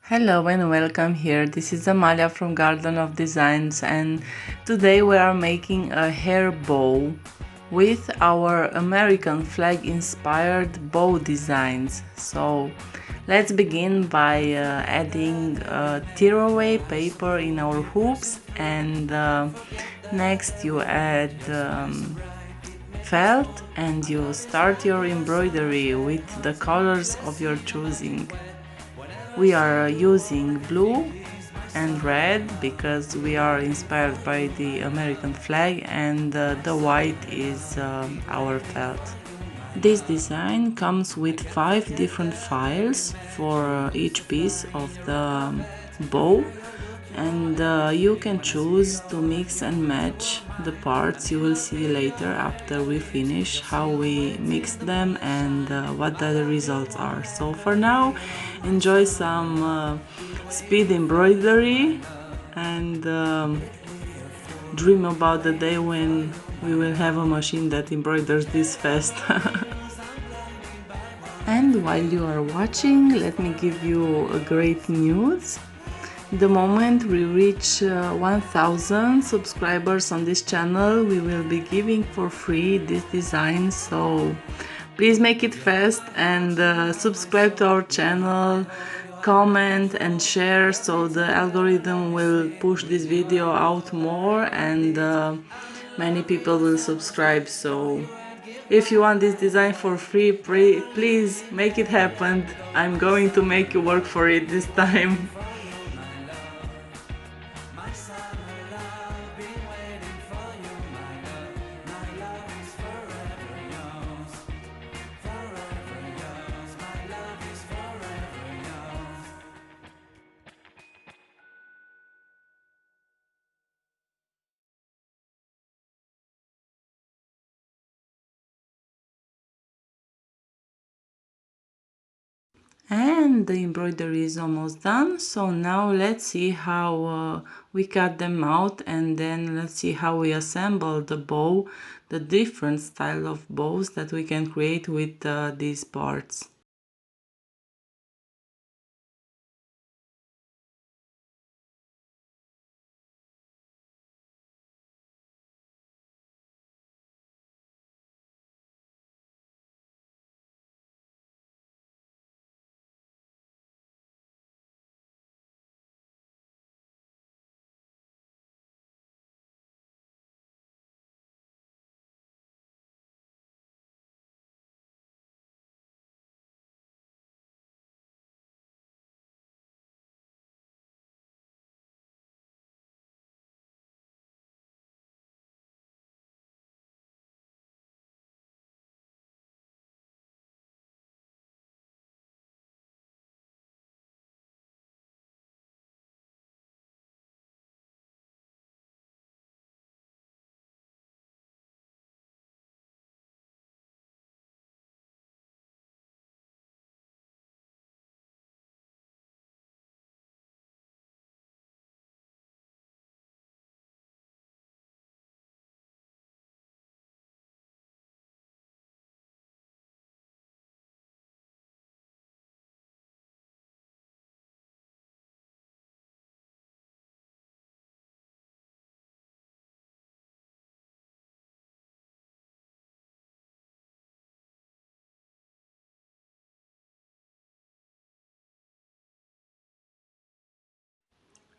Hello and welcome here. This is Amalia from Garden of Designs, and today we are making a hair bow with our American flag inspired bow designs. So let's begin by adding tearaway paper in our hoops, and next you add felt and you start your embroidery with the colors of your choosing. We are using blue and red because we are inspired by the American flag, and the white is our felt. This design comes with 5 different files for each piece of the bow, and you can choose to mix and match the parts. You will see later after we finish how we mixed them and what the results are. So for now, enjoy some speed embroidery and dream about the day when we will have a machine that embroiders this fast. And while you are watching, let me give you a great news. The moment we reach 1000 subscribers on this channel, we will be giving for free this design, so please make it fast and subscribe to our channel, comment and share, so the algorithm will push this video out more and many people will subscribe. So if you want this design for free, please make it happen. I'm going to make you work for it this time. And the embroidery is almost done, so now let's see how we cut them out, and then let's see how we assemble the bow, the different style of bows that we can create with these parts.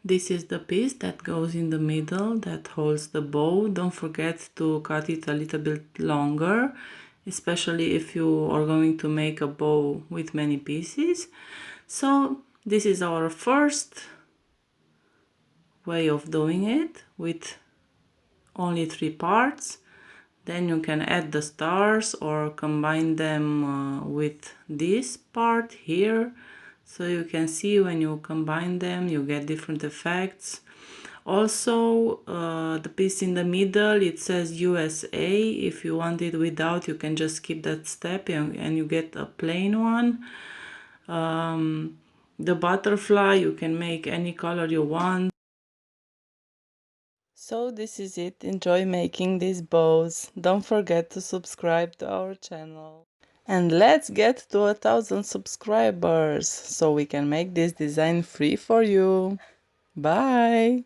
This is the piece that goes in the middle that holds the bow. Don't forget to cut it a little bit longer, especially if you are going to make a bow with many pieces. So this is our first way of doing it with only 3 parts. Then you can add the stars or combine them with this part here. So you can see when you combine them, you get different effects. Also, the piece in the middle, it says USA. If you want it without, you can just skip that step and you get a plain one. The butterfly, you can make any color you want. So this is it. Enjoy making these bows. Don't forget to subscribe to our channel. And let's get to 1,000 subscribers so we can make this design free for you. Bye!